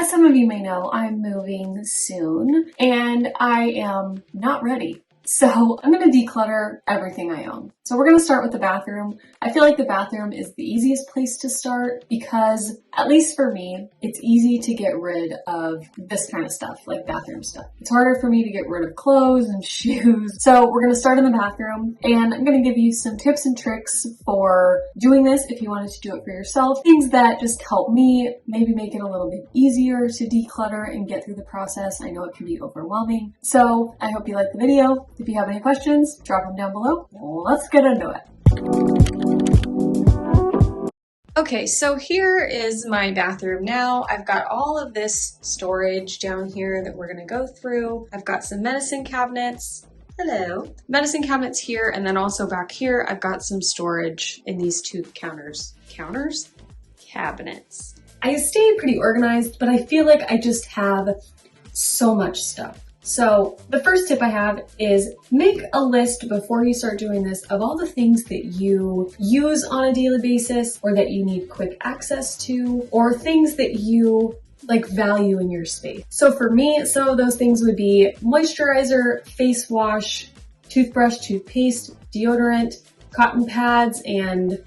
As some of you may know, I'm moving soon and I am not ready. So I'm going to declutter everything I own. So we're going to start with the bathroom. I feel like the bathroom is the easiest place to start because, at least for me, it's easy to get rid of this kind of stuff, like bathroom stuff. It's harder for me to get rid of clothes and shoes. So we're going to start in the bathroom, and I'm going to give you some tips and tricks for doing this if you wanted to do it for yourself. Things that just help me maybe make it a little bit easier to declutter and get through the process. I know it can be overwhelming. So I hope you like the video. If you have any questions, drop them down below. Let's get into it. Okay, so here is my bathroom now. I've got all of this storage down here that we're gonna go through. I've got some medicine cabinets. Hello. Medicine cabinets here, and then also back here, I've got some storage in these two counters. Counters? Cabinets. I stay pretty organized, but I feel like I just have so much stuff. So the first tip I have is make a list before you start doing this of all the things that you use on a daily basis or that you need quick access to, or things that you value in your space. So for me, some of those things would be moisturizer, face wash, toothbrush, toothpaste, deodorant, cotton pads, and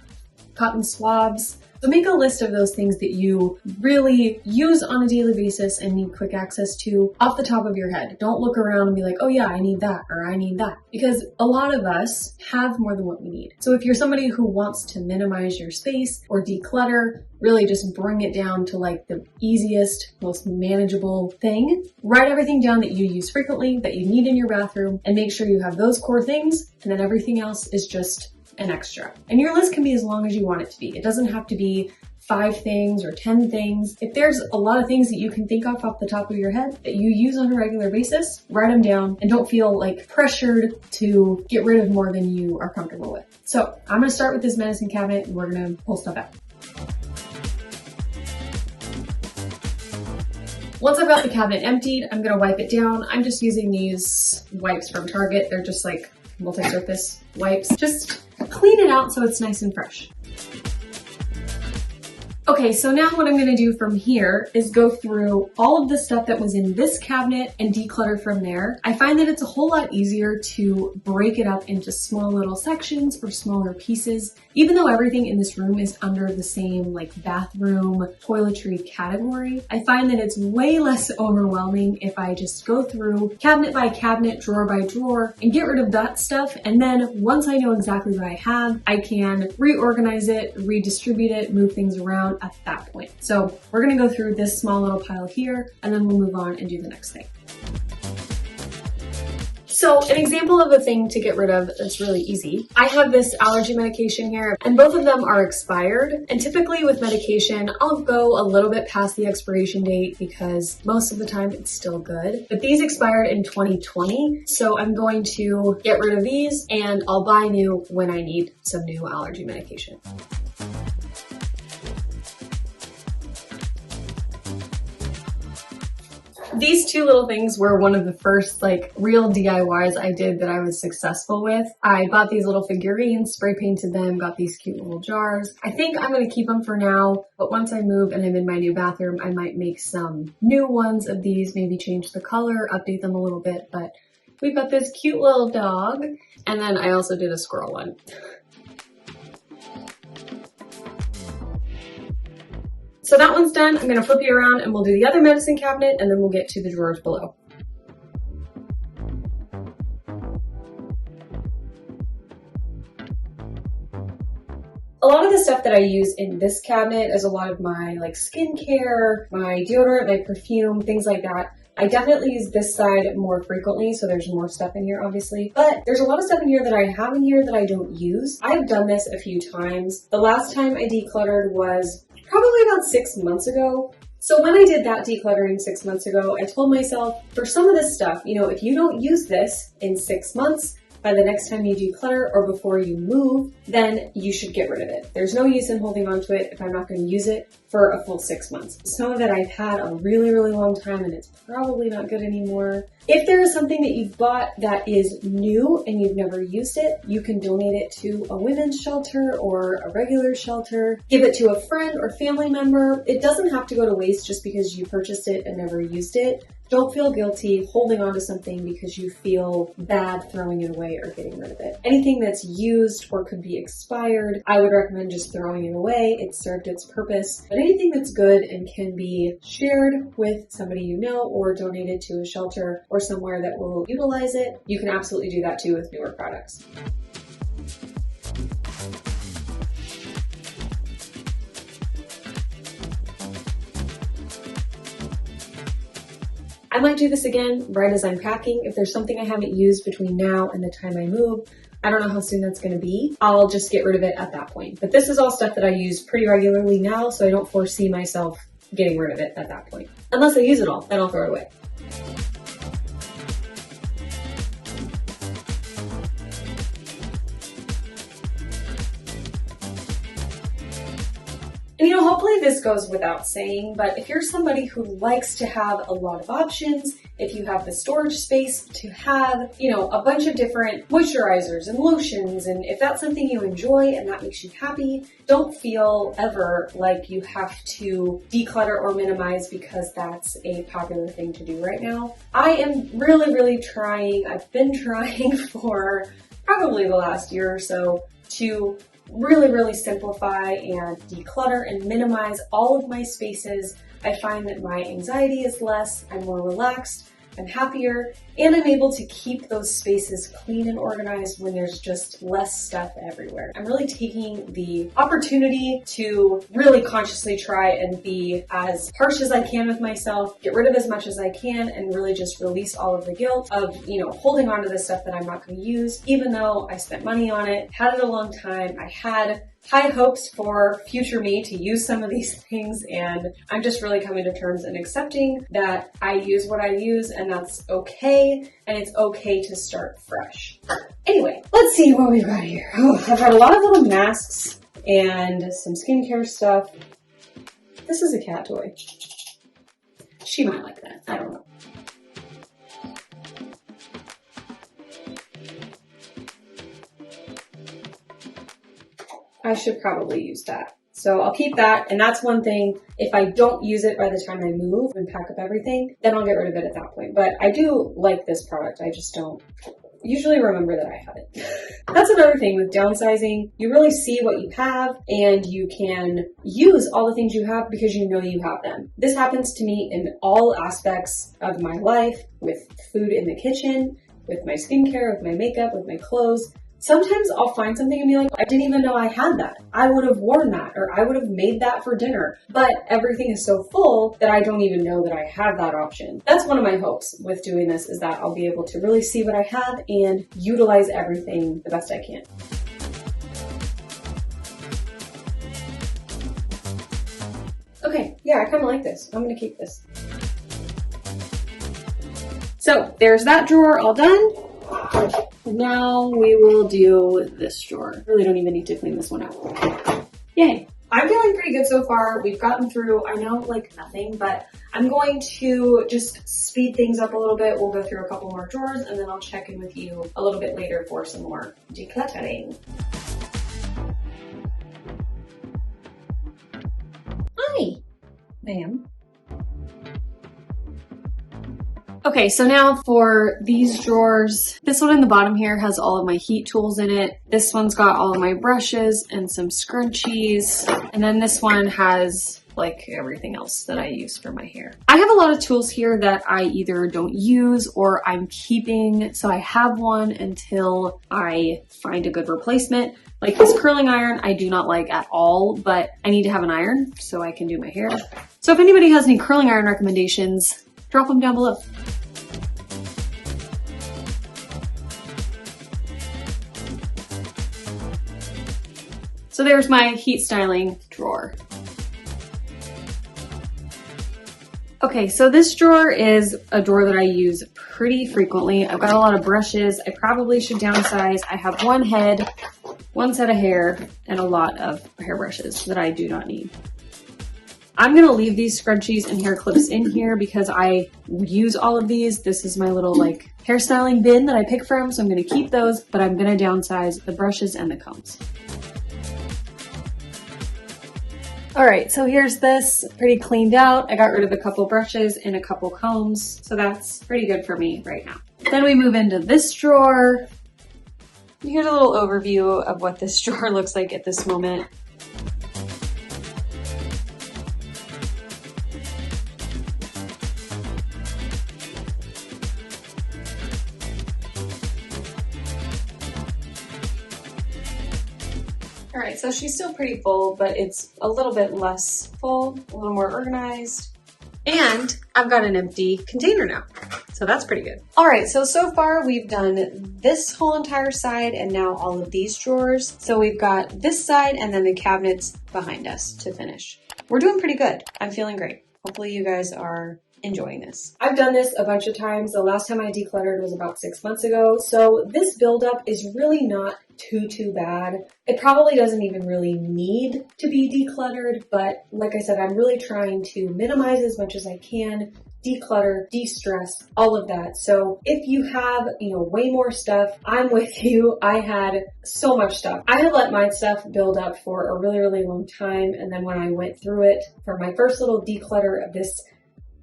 cotton swabs. So make a list of those things that you really use on a daily basis and need quick access to off the top of your head. Don't look around and be like, oh yeah, I need that, or I need that. Because a lot of us have more than what we need. So if you're somebody who wants to minimize your space or declutter, really just bring it down to like the easiest, most manageable thing. Write everything down that you use frequently, that you need in your bathroom, and make sure you have those core things, and then everything else is just an extra. And your list can be as long as you want it to be. It doesn't have to be 5 things or 10 things. If there's a lot of things that you can think of off the top of your head that you use on a regular basis, write them down and don't feel like pressured to get rid of more than you are comfortable with. So I'm gonna start with this medicine cabinet and we're gonna pull stuff out. Once I've got the cabinet emptied, I'm gonna wipe it down. I'm just using these wipes from Target. They're just like multi-surface wipes. Just clean it out so it's nice and fresh. Okay, so now what I'm gonna do from here is go through all of the stuff that was in this cabinet and declutter from there. I find that it's a whole lot easier to break it up into small little sections or smaller pieces. Even though everything in this room is under the same bathroom toiletry category, I find that it's way less overwhelming if I just go through cabinet by cabinet, drawer by drawer, and get rid of that stuff. And then once I know exactly what I have, I can reorganize it, redistribute it, move things around at that point. So we're gonna go through this small little pile here, and then we'll move on and do the next thing. So an example of a thing to get rid of that's really easy. I have this allergy medication here, and both of them are expired. And typically with medication, I'll go a little bit past the expiration date because most of the time it's still good. But these expired in 2020, so I'm going to get rid of these and I'll buy new when I need some new allergy medication. These two little things were one of the first real DIYs I did that I was successful with. I bought these little figurines, spray painted them, got these cute little jars. I think I'm gonna keep them for now, but once I move and I'm in my new bathroom, I might make some new ones of these, maybe change the color, update them a little bit, but we've got this cute little dog, and then I also did a squirrel one. So that one's done. I'm gonna flip you around and we'll do the other medicine cabinet and then we'll get to the drawers below. A lot of the stuff that I use in this cabinet is a lot of my skincare, my deodorant, my perfume, things like that. I definitely use this side more frequently, so there's more stuff in here, obviously. But there's a lot of stuff in here that I have in here that I don't use. I've done this a few times. The last time I decluttered was probably about 6 months ago. So when I did that decluttering 6 months ago, I told myself, for some of this stuff, if you don't use this in 6 months, by the next time you declutter or before you move, then you should get rid of it. There's no use in holding on to it if I'm not going to use it for a full 6 months. Some of it I've had a really, really long time and it's probably not good anymore. If there is something that you've bought that is new and you've never used it, you can donate it to a women's shelter or a regular shelter. Give it to a friend or family member. It doesn't have to go to waste just because you purchased it and never used it. Don't feel guilty holding on to something because you feel bad throwing it away or getting rid of it. Anything that's used or could be expired, I would recommend just throwing it away. It served its purpose. But anything that's good and can be shared with somebody you know or donated to a shelter or somewhere that will utilize it, you can absolutely do that too with newer products. I might do this again right as I'm packing. If there's something I haven't used between now and the time I move, I don't know how soon that's gonna be. I'll just get rid of it at that point. But this is all stuff that I use pretty regularly now, so I don't foresee myself getting rid of it at that point. Unless I use it all, then I'll throw it away. And you know, hopefully this goes without saying, but if you're somebody who likes to have a lot of options, if you have the storage space to have, you know, a bunch of different moisturizers and lotions, and if that's something you enjoy and that makes you happy, don't feel ever like you have to declutter or minimize because that's a popular thing to do right now. I am really, really trying, I've been trying for probably the last year or so to really simplify and declutter and minimize all of my spaces. I find that my anxiety is less, I'm more relaxed, I'm happier, and I'm able to keep those spaces clean and organized when there's just less stuff everywhere. I'm really taking the opportunity to really consciously try and be as harsh as I can with myself, get rid of as much as I can, and really just release all of the guilt of, you know, holding on to the stuff that I'm not going to use, even though I spent money on it, had it a long time, I had high hopes for future me to use some of these things, and I'm just really coming to terms and accepting that I use what I use and that's okay, and it's okay to start fresh. Anyway, let's see what we've got here. Oh, I've got a lot of little masks and some skincare stuff. This is a cat toy. She might like that, I don't know. I should probably use that. So I'll keep that, and that's one thing. If I don't use it by the time I move and pack up everything, then I'll get rid of it at that point. But I do like this product. I just don't usually remember that I have it. That's another thing with downsizing. You really see what you have, and you can use all the things you have because you know you have them. This happens to me in all aspects of my life, with food in the kitchen, with my skincare, with my makeup, with my clothes. Sometimes I'll find something and be like, I didn't even know I had that. I would have worn that, or I would have made that for dinner. But everything is so full that I don't even know that I have that option. That's one of my hopes with doing this, is that I'll be able to really see what I have and utilize everything the best I can. Okay, yeah, I kind of like this. I'm gonna keep this. So there's that drawer all done. Now we will do this drawer. Really don't even need to clean this one out. Yay. I'm feeling pretty good so far. We've gotten through, I know, like nothing, but I'm going to just speed things up a little bit. We'll go through a couple more drawers and then I'll check in with you a little bit later for some more decluttering. Hi, ma'am. Okay, so now for these drawers, this one in the bottom here has all of my heat tools in it. This one's got all of my brushes and some scrunchies. And then this one has like everything else that I use for my hair. I have a lot of tools here that I either don't use or I'm keeping. So I have one until I find a good replacement. Like this curling iron, I do not like at all, but I need to have an iron so I can do my hair. So if anybody has any curling iron recommendations, drop them down below. So there's my heat styling drawer. Okay, so this drawer is a drawer that I use pretty frequently. I've got a lot of brushes. I probably should downsize. I have one head, one set of hair, and a lot of hairbrushes that I do not need. I'm gonna leave these scrunchies and hair clips in here because I use all of these. This is my little like hairstyling bin that I pick from, so I'm gonna keep those, but I'm gonna downsize the brushes and the combs. All right, so here's this, pretty cleaned out. I got rid of a couple brushes and a couple combs, so that's pretty good for me right now. Then we move into this drawer. Here's a little overview of what this drawer looks like at this moment. All right, so she's still pretty full, but it's a little bit less full, a little more organized. And I've got an empty container now, so that's pretty good. All right, so far we've done this whole entire side and now all of these drawers. So we've got this side and then the cabinets behind us to finish. We're doing pretty good. I'm feeling great. Hopefully you guys are enjoying this. I've done this a bunch of times. The last time I decluttered was about 6 months ago. So this buildup is really not too bad. It probably doesn't even really need to be decluttered, but like I said, I'm really trying to minimize as much as I can, declutter, de-stress, all of that. So if you have, way more stuff, I'm with you. I had so much stuff. I had let my stuff build up for a really long time. And then when I went through it for my first little declutter of this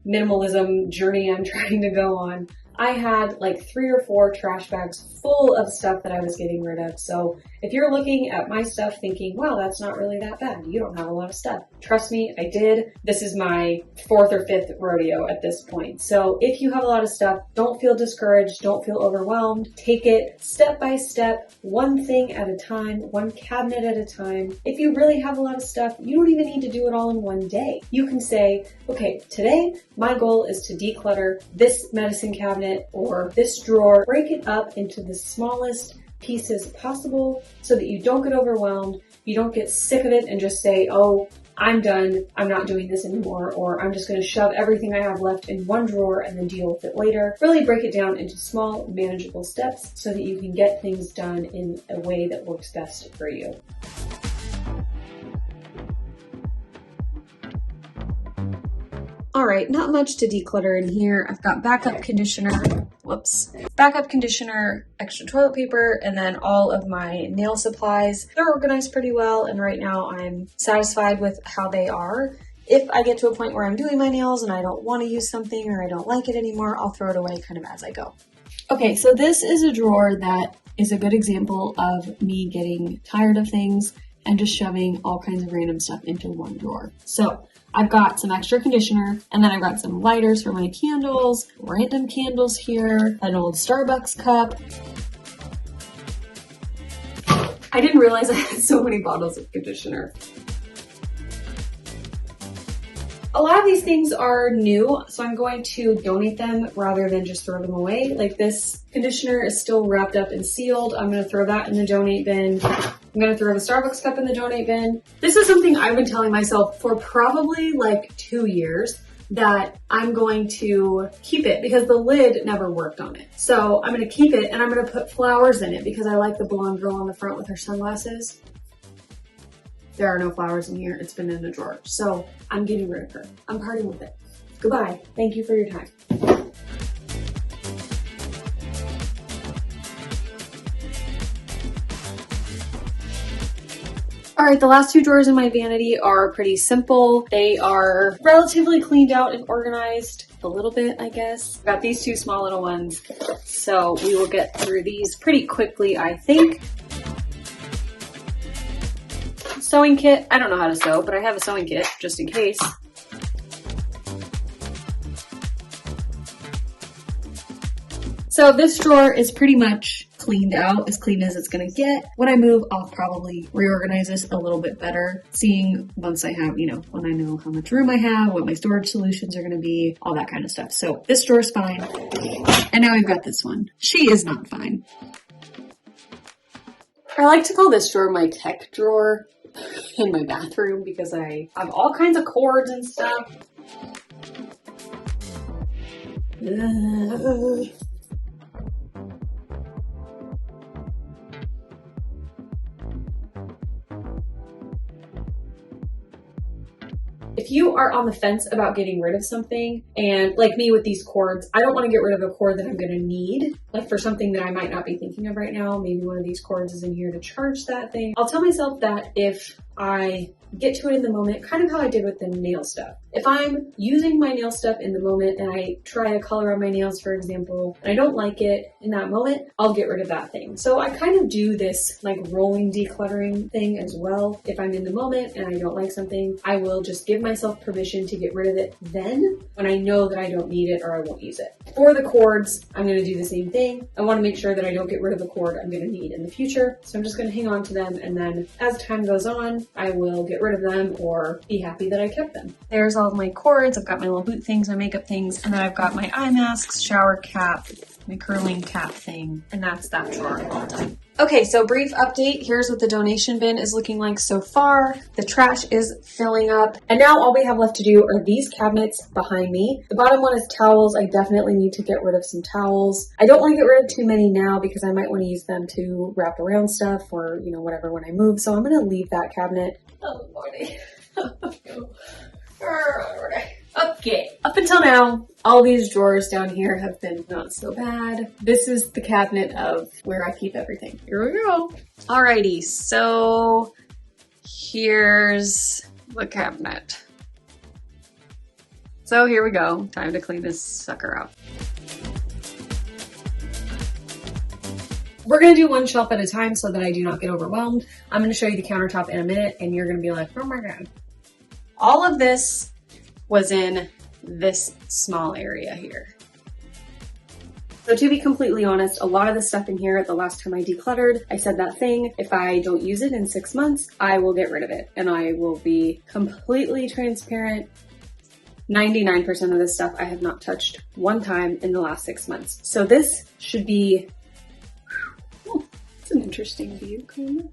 minimalism journey I'm trying to go on, I had like 3 or 4 trash bags full of stuff that I was getting rid of. So if you're looking at my stuff thinking, wow, that's not really that bad, you don't have a lot of stuff. Trust me, I did. This is my 4th or 5th rodeo at this point. So if you have a lot of stuff, don't feel discouraged, don't feel overwhelmed. Take it step by step, one thing at a time, one cabinet at a time. If you really have a lot of stuff, you don't even need to do it all in one day. You can say, okay, today my goal is to declutter this medicine cabinet or this drawer. Break it up into the smallest pieces possible so that you don't get overwhelmed, you don't get sick of it and just say, oh, I'm done, I'm not doing this anymore, or I'm just going to shove everything I have left in one drawer and then deal with it later. Really break it down into small, manageable steps so that you can get things done in a way that works best for you. All right, not much to declutter in here. I've got backup conditioner, extra toilet paper, and then all of my nail supplies. They're organized pretty well, and right now I'm satisfied with how they are. If I get to a point where I'm doing my nails and I don't want to use something or I don't like it anymore, I'll throw it away kind of as I go. Okay, so this is a drawer that is a good example of me getting tired of things and just shoving all kinds of random stuff into one drawer. So I've got some extra conditioner, and then I've got some lighters for my candles, random candles here, an old Starbucks cup. I didn't realize I had so many bottles of conditioner. A lot of these things are new, so I'm going to donate them rather than just throw them away. Like this conditioner is still wrapped up and sealed. I'm going to throw that in the donate bin. I'm going to throw the Starbucks cup in the donate bin. This is something I've been telling myself for probably like 2 years that I'm going to keep it because the lid never worked on it. So I'm going to keep it and I'm going to put flowers in it because I like the blonde girl on the front with her sunglasses. There are no flowers in here. It's been in a drawer. So I'm getting rid of her. I'm parting with it. Goodbye. Thank you for your time. All right, the last 2 drawers in my vanity are pretty simple. They are relatively cleaned out and organized a little bit, I guess. Got these 2 small little ones. So we will get through these pretty quickly, I think. Sewing kit. I don't know how to sew, but I have a sewing kit just in case. So this drawer is pretty much cleaned out, as clean as it's gonna get. When I move, I'll probably reorganize this a little bit better, seeing once I have, when I know how much room I have, what my storage solutions are gonna be, all that kind of stuff. So this drawer's fine. And now I've got this one. She is not fine. I like to call this drawer my tech drawer in my bathroom because I have all kinds of cords and stuff. If you are on the fence about getting rid of something, and like me with these cords, I don't want to get rid of a cord that I'm going to need, like for something that I might not be thinking of right now. Maybe one of these cords is in here to charge that thing. I'll tell myself that if I get to it in the moment, kind of how I did with the nail stuff. If I'm using my nail stuff in the moment and I try a color on my nails, for example, and I don't like it in that moment, I'll get rid of that thing. So I kind of do this like rolling decluttering thing as well. If I'm in the moment and I don't like something, I will just give myself permission to get rid of it then when I know that I don't need it or I won't use it. For the cords, I'm going to do the same thing. I want to make sure that I don't get rid of a cord I'm going to need in the future. So I'm just going to hang on to them, and then as time goes on, I will get rid of them or be happy that I kept them. There's all of my cords. I've got my little boot things, my makeup things, and then I've got my eye masks, shower cap, my curling cap thing, and that's that drawer all done. Okay, so brief update. Here's what the donation bin is looking like so far. The trash is filling up, and now all we have left to do are these cabinets behind me. The bottom one is towels. I definitely need to get rid of some towels. I don't want to get rid of too many now because I might want to use them to wrap around stuff or, you know, whatever when I move. So I'm going to leave that cabinet. Oh, Lordy. Okay, up until now, all these drawers down here have been not so bad. This is the cabinet of where I keep everything. Here we go. Alrighty, so here's the cabinet. So here we go. Time to clean this sucker up. We're gonna do one shelf at a time so that I do not get overwhelmed. I'm gonna show you the countertop in a minute and you're gonna be like, oh my God. All of this was in this small area here. So to be completely honest, a lot of the stuff in here, the last time I decluttered, I said that thing, if I don't use it in 6 months, I will get rid of it. And I will be completely transparent. 99% of this stuff I have not touched one time in the last 6 months. So this should be, it's an interesting view, kind of.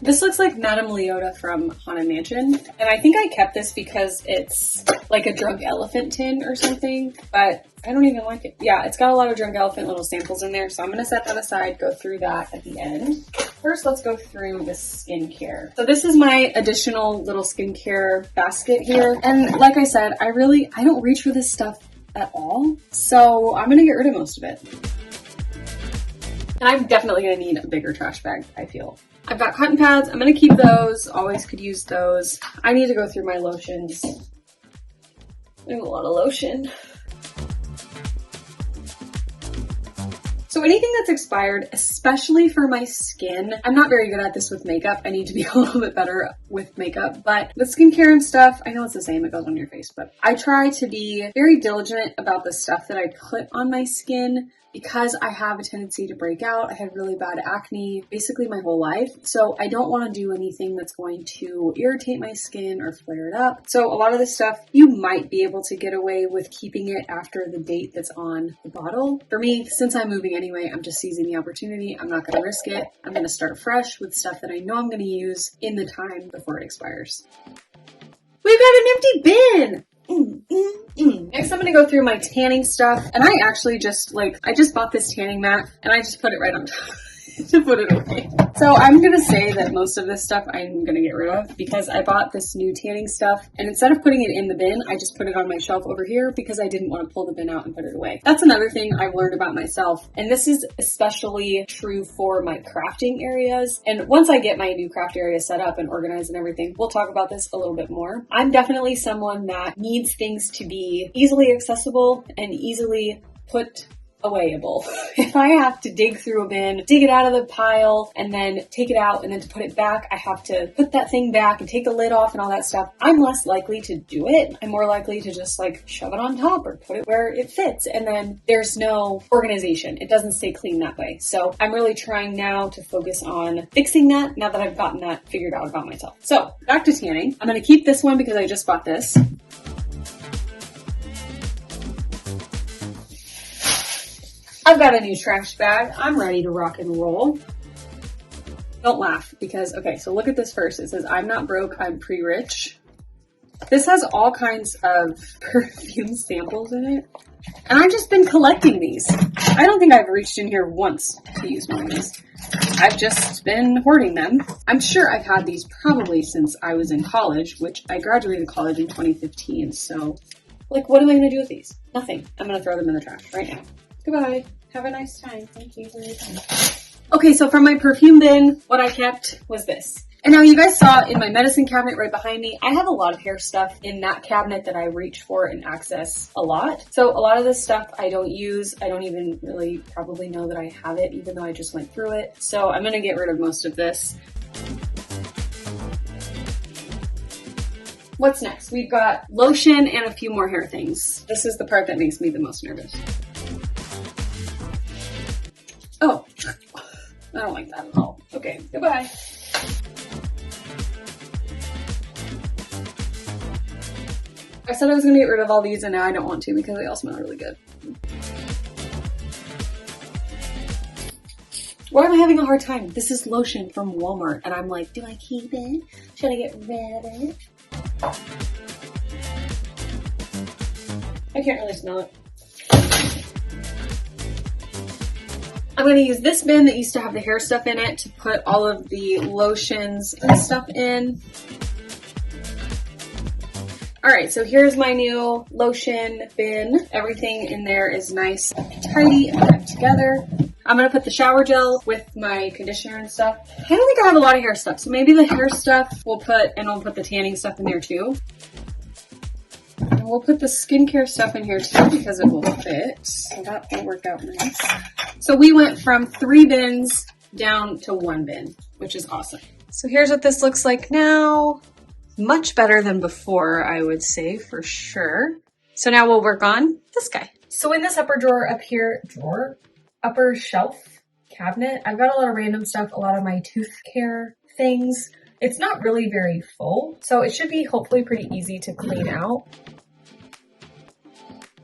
This looks like Madame Leota from Haunted Mansion, and I think I kept this because it's like a drunk elephant tin or something, but I don't even like it. Yeah, it's got a lot of drunk elephant little samples in there, so I'm gonna set that aside, go through that at the end. First, let's go through the skincare. So this is my additional little skincare basket here, and like I said, I don't reach for this stuff at all, so I'm gonna get rid of most of it. And I'm definitely gonna need a bigger trash bag, I feel. I've got cotton pads. I'm gonna keep those. Always could use those. I need to go through my lotions. I have a lot of lotion. So anything that's expired, especially for my skin, I'm not very good at this with makeup. I need to be a little bit better with makeup, but the skincare and stuff, I know it's the same, it goes on your face, but I try to be very diligent about the stuff that I put on my skin because I have a tendency to break out. I had really bad acne basically my whole life. So I don't want to do anything that's going to irritate my skin or flare it up. So a lot of this stuff you might be able to get away with keeping it after the date that's on the bottle. For me, since I'm moving anyway, I'm just seizing the opportunity. I'm not going to risk it. I'm going to start fresh with stuff that I know I'm going to use in the time before it expires. We've got an empty bin! Next, I'm gonna go through my tanning stuff, and I actually just bought this tanning mat, and I just put it right on top to put it away. So I'm gonna say that most of this stuff I'm gonna get rid of because I bought this new tanning stuff, and instead of putting it in the bin, I just put it on my shelf over here because I didn't want to pull the bin out and put it away. That's another thing I've learned about myself, and this is especially true for my crafting areas. And once I get my new craft area set up and organized and everything, we'll talk about this a little bit more. I'm definitely someone that needs things to be easily accessible and easily put awayable. If I have to dig through a bin, dig it out of the pile, and then take it out, and then to put it back, I have to put that thing back and take the lid off and all that stuff, I'm less likely to do it. I'm more likely to just shove it on top or put it where it fits, and then there's no organization. It doesn't stay clean that way. So I'm really trying now to focus on fixing that now that I've gotten that figured out about myself. So back to tanning. I'm going to keep this one because I just bought this. I've got a new trash bag. I'm ready to rock and roll. Don't laugh because, okay, so look at this first. It says, I'm not broke, I'm pre-rich. This has all kinds of perfume samples in it. And I've just been collecting these. I don't think I've reached in here once to use one of these. I've just been hoarding them. I'm sure I've had these probably since I was in college, which I graduated college in 2015. So, like, what am I going to do with these? Nothing. I'm going to throw them in the trash right now. Goodbye. Have a nice time. Thank you for your time. Okay, so from my perfume bin, what I kept was this. And now you guys saw in my medicine cabinet right behind me, I have a lot of hair stuff in that cabinet that I reach for and access a lot. So a lot of this stuff I don't use. I don't even really probably know that I have it, even though I just went through it. So I'm gonna get rid of most of this. What's next? We've got lotion and a few more hair things. This is the part that makes me the most nervous. Oh, I don't like that at all. Okay, goodbye. I said I was gonna get rid of all these and now I don't want to because they all smell really good. Why am I having a hard time? This is lotion from Walmart and I'm like, do I keep it? Should I get rid of it? I can't really smell it. I'm gonna use this bin that used to have the hair stuff in it to put all of the lotions and stuff in. All right, so here's my new lotion bin. Everything in there is nice, tidy, and kept together. I'm gonna put the shower gel with my conditioner and stuff. I don't think I have a lot of hair stuff, so maybe the hair stuff we'll put the tanning stuff in there too. And we'll put the skincare stuff in here too because it will fit. So that will work out nice. So we went from 3 bins down to 1 bin, which is awesome. So here's what this looks like now. Much better than before, I would say, for sure. So now we'll work on this guy. So in this upper drawer up here, upper shelf cabinet, I've got a lot of random stuff, a lot of my tooth care things. It's not really very full, so it should be hopefully pretty easy to clean out.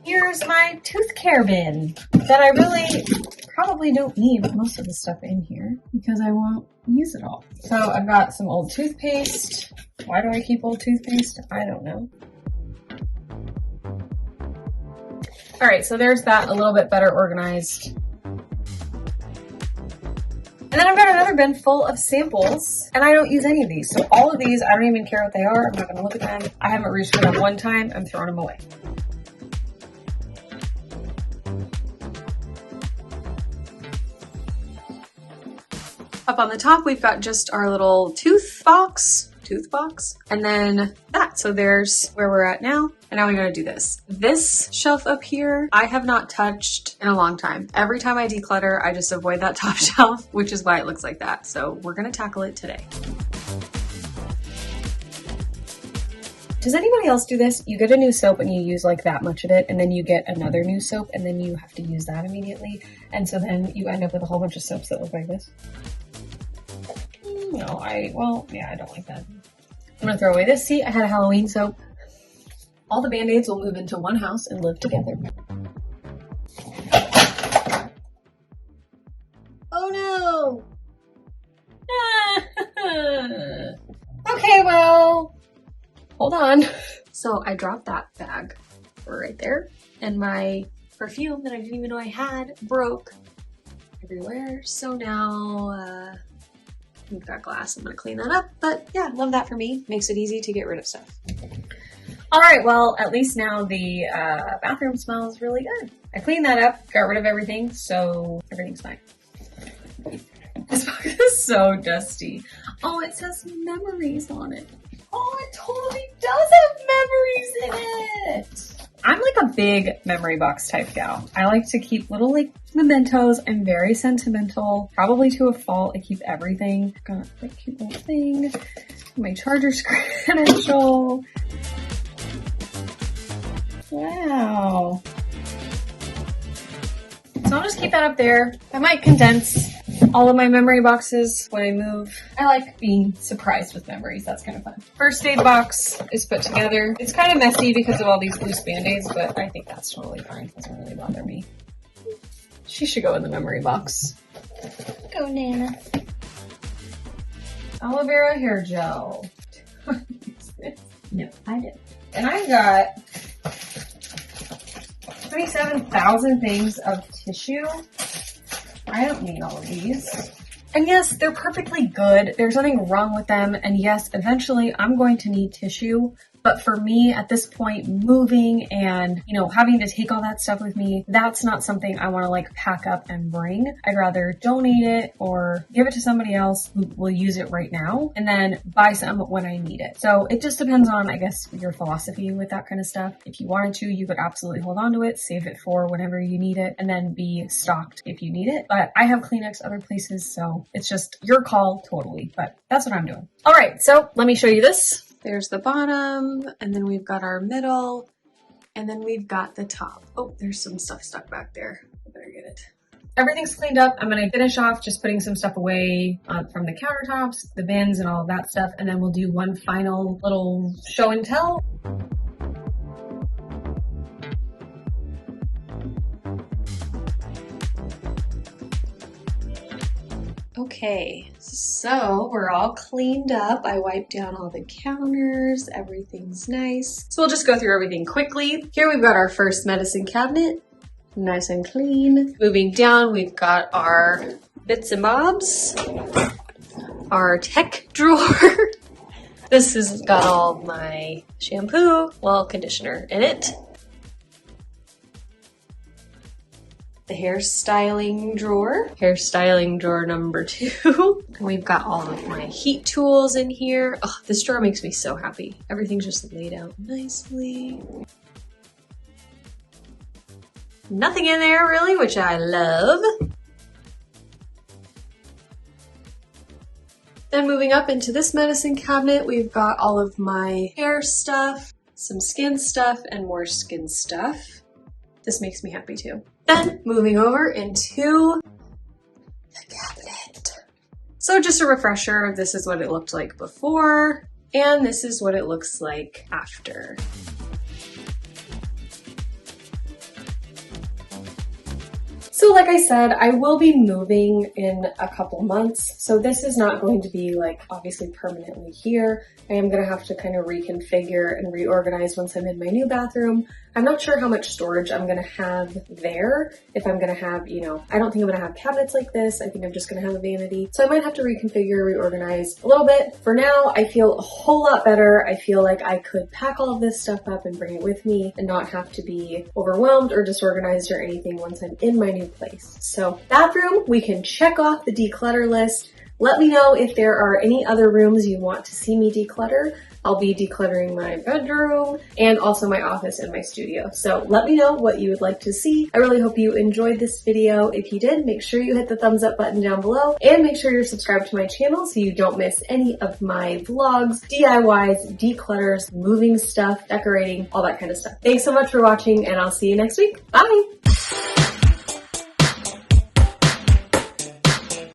Here's my tooth care bin that I really probably don't need most of the stuff in here because I won't use it all. So I've got some old toothpaste. Why do I keep old toothpaste? I don't know. All right, so there's that, a little bit better organized. And then I've got another bin full of samples, and I don't use any of these. So all of these, I don't even care what they are. I'm not gonna look at them. I haven't reached for them one time. I'm throwing them away. Up on the top, we've got just our little tooth box, and then that. So there's where we're at now. And now we gotta do this. This shelf up here, I have not touched in a long time. Every time I declutter, I just avoid that top shelf, which is why it looks like that. So we're gonna tackle it today. Does anybody else do this? You get a new soap and you use like that much of it, and then you get another new soap and then you have to use that immediately. And so then you end up with a whole bunch of soaps that look like this. No, I don't like that. I'm gonna throw away this. See, I had a Halloween soap. All the Band-Aids will move into one house and live together. Oh no! Okay, well, hold on. So I dropped that bag right there, and my perfume that I didn't even know I had broke everywhere. So now, we've got glass. I'm gonna clean that up, but yeah, love that for me. Makes it easy to get rid of stuff. All right, well, at least now the bathroom smells really good. I cleaned that up, got rid of everything, so everything's fine. This box is so dusty. Oh, it says memories on it. Oh, it totally does have memories in it. I'm like a big memory box type gal. I like to keep little like mementos. I'm very sentimental, probably to a fault. I keep everything. Got a cute little thing. My charger credential. Wow. So I'll just keep that up there. I might condense all of my memory boxes when I move. I like being surprised with memories. That's kind of fun. First aid box is put together. It's kind of messy because of all these loose Band-Aids, but I think that's totally fine. It doesn't really bother me. She should go in the memory box. Go, Nana. Aloe vera hair gel. No, I didn't. And I got 27,000 things of tissue. I don't need all of these. And yes, they're perfectly good. There's nothing wrong with them. And yes, eventually I'm going to need tissue. But for me at this point, moving and, you know, having to take all that stuff with me, that's not something I want to like pack up and bring. I'd rather donate it or give it to somebody else who will use it right now and then buy some when I need it. So it just depends on, I guess, your philosophy with that kind of stuff. If you wanted to, you could absolutely hold on to it, save it for whenever you need it, and then be stocked if you need it. But I have Kleenex other places, so it's just your call totally. But that's what I'm doing. All right, so let me show you this. There's the bottom, and then we've got our middle, and then we've got the top. Oh, there's some stuff stuck back there. I better get it. Everything's cleaned up. I'm gonna finish off just putting some stuff away from the countertops, the bins, and all of that stuff, and then we'll do one final little show and tell. Okay, so we're all cleaned up. I wiped down all the counters, everything's nice. So we'll just go through everything quickly. Here we've got our first medicine cabinet, nice and clean. Moving down, we've got our bits and bobs, our tech drawer. This has got all my shampoo, well, conditioner in it. The hairstyling drawer number 2. We've got all of my heat tools in here. Oh, this drawer makes me so happy. Everything's just laid out nicely. Nothing in there really, which I love. Then moving up into this medicine cabinet, we've got all of my hair stuff, some skin stuff, and more skin stuff. This makes me happy too. Then moving over into the cabinet. So just a refresher, this is what it looked like before, and this is what it looks like after. So like I said, I will be moving in a couple months. So this is not going to be like obviously permanently here. I am going to have to kind of reconfigure and reorganize once I'm in my new bathroom. I'm not sure how much storage I'm going to have there. If I'm going to have, you know, I don't think I'm going to have cabinets like this. I think I'm just going to have a vanity. So I might have to reconfigure, reorganize a little bit. For now, I feel a whole lot better. I feel like I could pack all of this stuff up and bring it with me and not have to be overwhelmed or disorganized or anything once I'm in my new place. So bathroom, we can check off the declutter list. Let me know if there are any other rooms you want to see me declutter. I'll be decluttering my bedroom and also my office and my studio. So let me know what you would like to see. I really hope you enjoyed this video. If you did, make sure you hit the thumbs up button down below and make sure you're subscribed to my channel so you don't miss any of my vlogs, DIYs, declutters, moving stuff, decorating, all that kind of stuff. Thanks so much for watching and I'll see you next week. Bye!